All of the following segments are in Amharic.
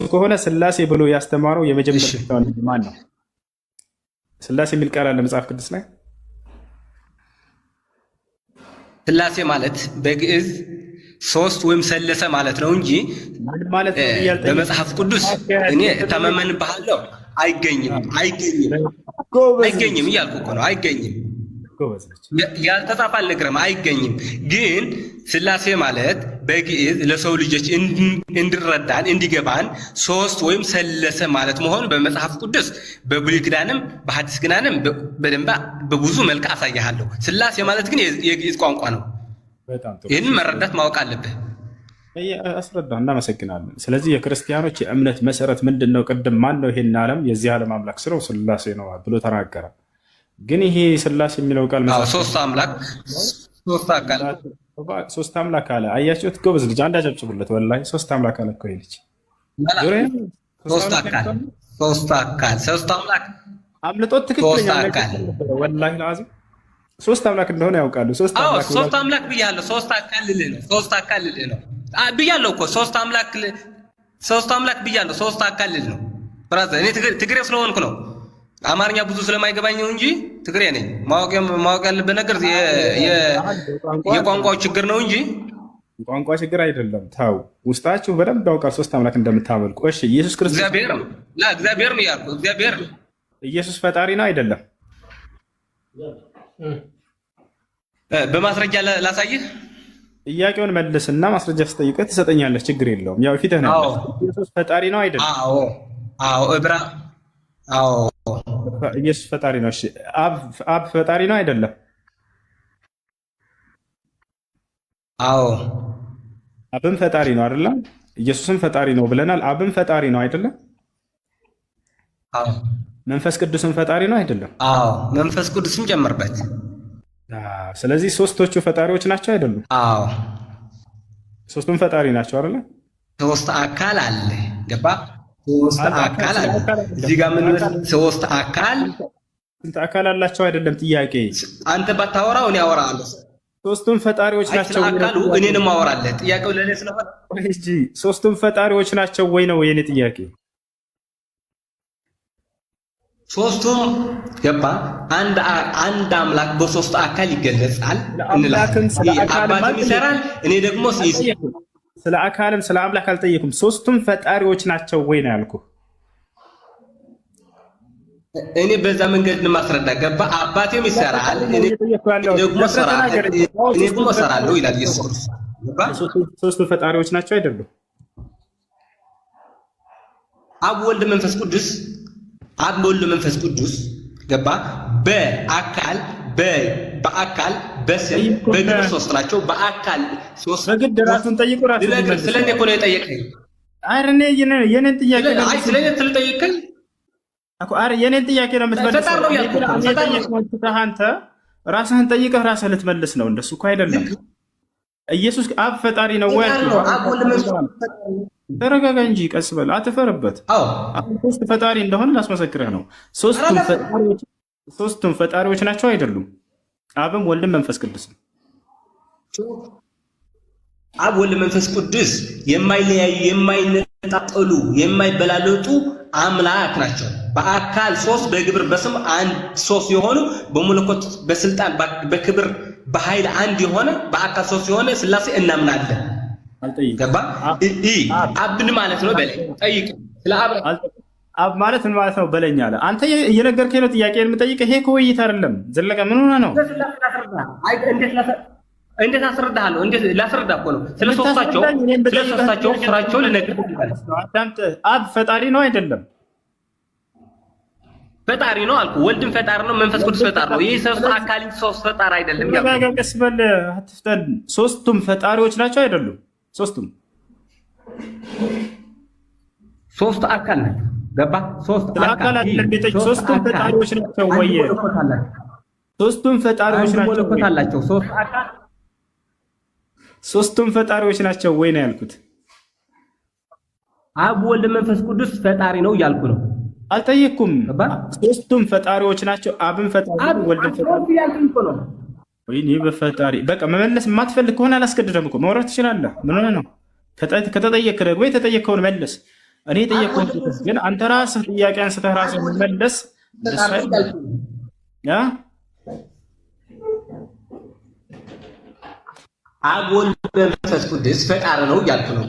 ከሆነ ስላሴ ብሎ ያስተማረው የመጀመሪያው ማን ነው? ስላሴ የሚል ቃል አለ መጽሐፍ ቅዱስ ላይ? ስላሴ ማለት በግዕዝ ሶስት ወይም ሰለሰ ማለት ነው እንጂ በመጽሐፍ ቅዱስ እኔ ተመመንብሃለሁ አይገኝም እያልኩ እኮ ነው። አይገኝም፣ ያልተጻፈ አልነግርህም። አይገኝም። ግን ስላሴ ማለት በግዕዝ ለሰው ልጆች እንዲረዳን እንዲገባን ሶስት ወይም ሰለሰ ማለት መሆኑ በመጽሐፍ ቅዱስ በብሉይ ኪዳንም በሐዲስ ኪዳንም በደንብ በብዙ መልክ አሳያለሁ። ስላሴ ማለት ግን የግዕዝ ቋንቋ ነው። ይህንን መረዳት ማወቅ አለብህ። አስረዳ። እናመሰግናለን። ስለዚህ የክርስቲያኖች የእምነት መሰረት ምንድን ነው? ቅድም ማን ነው ይሄን ዓለም የዚህ ዓለም አምላክ ስለው ስላሴ ነው ብሎ ተናገረ። ግን ይሄ ስላሴ የሚለው ቃል ሶስት አምላክ ሶስት አምላክ አለ። አያችሁት? ጎበዝ ልጅ አንድ አጨብጭቡለት። ወላሂ ሶስት አምላክ አለ እኮ ይሄ ልጅ። ሶስት አምላክ አምልጦት ትክክለኛ ወላሂ ለአዚም ሶስት አምላክ እንደሆነ ያውቃሉ። ሶስት አምላክ ብያለሁ። ሶስት አካል ልልህ ነው ብያለሁ እኮ ሶስት አምላክ ብያለሁ። ሶስት አካል ልልህ ነው። ብራዘር እኔ ትግሬ ስለሆንኩ ነው። አማርኛ ብዙ ስለማይገባኝ ነው እንጂ ትግሬ ነኝ። ማወቅ ያለበት ነገር የቋንቋው ችግር ነው እንጂ ቋንቋ ችግር አይደለም። ታው ውስጣችሁ በደንብ ያውቃል ሶስት አምላክ እንደምታመልኩ። እሺ ኢየሱስ ክርስቶስ እግዚአብሔር ነው ያልኩት። እግዚአብሔር ኢየሱስ ፈጣሪ ነው አይደለም? በማስረጃ ላሳይህ። ጥያቄውን መልስና ማስረጃ ስጠይቀህ ትሰጠኛለህ። ችግር የለውም። ያው ፊትህ ነው። ኢየሱስ ፈጣሪ ነው አይደለም? ኢየሱስ ፈጣሪ ነው። እሺ አብ ፈጣሪ ነው አይደለም? አብም ፈጣሪ ነው አይደለም? ኢየሱስም ፈጣሪ ነው ብለናል። አብም ፈጣሪ ነው አይደለም? መንፈስ ቅዱስም ፈጣሪ ነው አይደለም? መንፈስ ቅዱስም ጨምርበት። ስለዚህ ሶስቶቹ ፈጣሪዎች ናቸው አይደሉም? ሶስቱም ፈጣሪ ናቸው አይደለም? ሶስት አካል አለ። ገባ? ሶስት አካል አለ። እዚህ ጋር ምን ሶስት አካል ስንት አካል አላቸው አይደለም? ጥያቄ አንተ ባታወራው እኔ አወራለሁ። ሶስቱም ፈጣሪዎች ናቸው አካሉ እኔንም አወራለሁ። ጥያቄው ለኔ ስለሆነ እንጂ ሶስቱም ፈጣሪዎች ናቸው ወይ ነው የኔ ጥያቄ። ሶስቱም ገባ? አንድ አምላክ በሶስት አካል ይገለጻል እንላለን። አባትም ይሰራል። እኔ ደግሞ ስለ አካልም ስለ አምላክ አልጠየኩም። ሶስቱም ፈጣሪዎች ናቸው ወይ ነው ያልኩህ። እኔ በዛ መንገድ ማስረዳ ገባ? አባቴም ይሰራል እኔ ደግሞ እሰራለሁ ይላል ኢየሱስ ክርስቶስ። ሶስቱ ፈጣሪዎች ናቸው አይደሉም? አብ ወልድ መንፈስ ቅዱስ አብ ወልድ መንፈስ ቅዱስ ገባ? በአካል በስም በግብር ሶስት ናቸው። በአካል ሶስት በግድ ራሱን ጠይቁ። ራሱን ስለኔ እኮ ነው የጠየቀኝ። አረ እኔ የኔን ጥያቄ ነው ስለኔ ስለጠየቀኝ እኮ። አረ የኔን ጥያቄ ነው የምትመልሰው። አንተ ራስህን ጠይቀህ ራስህ ልትመልስ ነው። እንደሱ እኮ አይደለም። ኢየሱስ አብ ፈጣሪ ነው ወይ? ተረጋጋ እንጂ ቀስ በል፣ አትፈርበት። ሶስት ፈጣሪ እንደሆነ ላስመሰክርህ ነው። ሶስቱም ፈጣሪዎች ናቸው አይደሉም? አብም ወልድም መንፈስ ቅዱስም። አብ ወልድ መንፈስ ቅዱስ የማይለያዩ የማይነጣጠሉ የማይበላለጡ አምላክ ናቸው። በአካል ሶስት በግብር በስም አንድ ሶስት የሆኑ በመለኮት በስልጣን በክብር በኃይል አንድ የሆነ በአካል ሶስት የሆነ ስላሴ እናምናለን። ገባ? አብን ማለት ነው በለኝ። ጠይቅ። ስለ አብ ማለት ምን ማለት ነው በለኝ አለ። አንተ እየነገርከኝ ነው ጥያቄ የምጠይቅህ። ይሄ ውይይት አይደለም። ዘለቀ ምን ሆነህ ነው? እንዴት አስረዳሃለሁ? እንዴት ላስረዳ እኮ ነው። ስለ ሶስታቸው ስራቸው ልነግርህ። አብ ፈጣሪ ነው አይደለም? ፈጣሪ ነው አልኩ። ወልድም ፈጣሪ ነው፣ መንፈስ ቅዱስ ፈጣሪ ነው። ይሄ ሶስት አካል ሶስት ፈጣሪ አይደለም። ቀስ በል አትፍጠን። ሶስቱም ፈጣሪዎች ናቸው አይደሉም? ሶስቱም ሶስት አካል ናቸው። ገባ? ሶስት አካል አይደለም። ሶስቱም ፈጣሪዎች ናቸው ወይ? ሶስቱም ፈጣሪዎች ናቸው። ሶስት አካል ሶስቱም ፈጣሪዎች ናቸው ወይ ነው ያልኩት። አብ ወልድ መንፈስ ቅዱስ ፈጣሪ ነው እያልኩ ነው። አልጠየቅኩም። ሶስቱም ፈጣሪዎች ናቸው። አብን ፈጣሪ ወልድን ፈጣሪ ነው። ወይኔ በፈጣሪ በቃ መመለስ የማትፈልግ ከሆነ አላስገድደም እኮ ማውራት ትችላለህ። ምን ሆነህ ነው? ከተጠየቅህ ደግሞ የተጠየቅከውን መለስ። እኔ ጠየቅኩህ ግን አንተ ራስህ ጥያቄ አንስተህ ራስህ መመለስ አብ ወልድ መንፈስ ቅዱስ ፈጣሪ ነው እያልኩ ነው።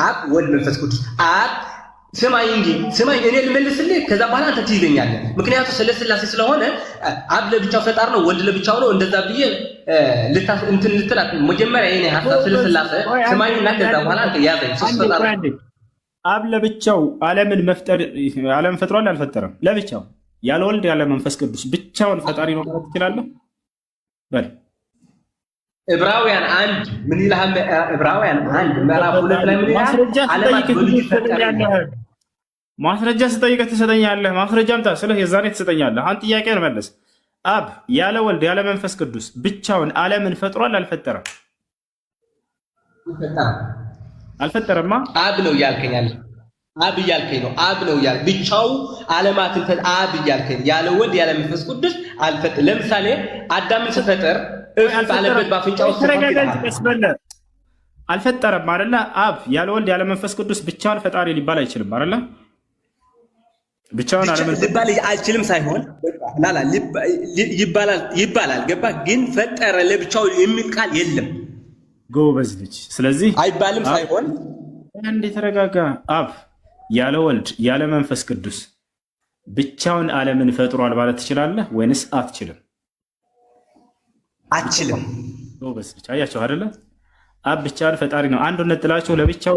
አብ ወልድ መንፈስ ቅዱስ አብ ስማኝ እንጂ ስማኝ፣ እኔ ልመልስልህ፣ ከዛ በኋላ አንተ ትይዘኛለህ። ምክንያቱም ስለ ሥላሴ ስለሆነ አብ ለብቻው ፈጣሪ ነው፣ ወልድ ለብቻው ነው። እንደዛ ብዬ እንትን ልትላት መጀመሪያ የኔ ሀሳብ ስለ ሥላሴ ስማኝና ከዛ በኋላ አንተ ያዘኝ። አብ ለብቻው ዓለምን መፍጠር ዓለም ፈጥሯል አልፈጠረም? ለብቻው ያለ ወልድ ያለ መንፈስ ቅዱስ ብቻውን ፈጣሪ ነው ማለት ትችላለህ? በል ዕብራውያን 1 ምን ይልሃል? ዕብራውያን 1 ምዕራፍ 2 ላይ ምን ይልሃል? ዓለማት በልዩ ፈጠረ። ማስረጃ ስጠይቅህ ትሰጠኛለህ። ማስረጃ አምጣ ስልህ የዛኔ ትሰጠኛለህ። አንተ ጥያቄን መለስ። አብ ያለ ወልድ ያለ መንፈስ ቅዱስ ብቻውን ዓለምን ፈጥሯል አልፈጠረም? አልፈጠረማ። አብ ነው እያልከኝ አብ እያልከኝ ነው። አብ ነው እያል ብቻው ዓለማትን አብ እያልከኝ ያለ ወልድ ያለ መንፈስ ቅዱስ አልፈጠረም። ለምሳሌ አዳምን ስፈጠር ባለበት ባፍንጫው አልፈጠረም አይደለ? አብ ያለ ወልድ ያለ መንፈስ ቅዱስ ብቻውን ፈጣሪ ሊባል አይችልም አይደለ? ብቻውን ሊባል አይችልም ሳይሆን ላላ ይባላል። ገባ? ግን ፈጠረ ለብቻው የሚል ቃል የለም። ጎበዝ ልጅ። ስለዚህ አይባልም ሳይሆን አንዴ ተረጋጋ። አብ ያለ ወልድ ያለ መንፈስ ቅዱስ ብቻውን ዓለምን ፈጥሯል ማለት ትችላለህ ወይንስ አትችልም? አትችልም። ጎበዝ ልጅ። አያቸው አይደለ? አብ ብቻውን ፈጣሪ ነው። አንዱን ጥላቸው ለብቻው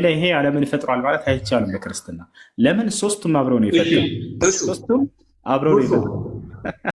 ይሄ ዓለምን ፈጥሯል ማለት አይቻልም በክርስትና። ለምን? ሶስቱም አብረው ነው የፈጠሩት። ሶስቱም አብረው ነው የፈጠሩት።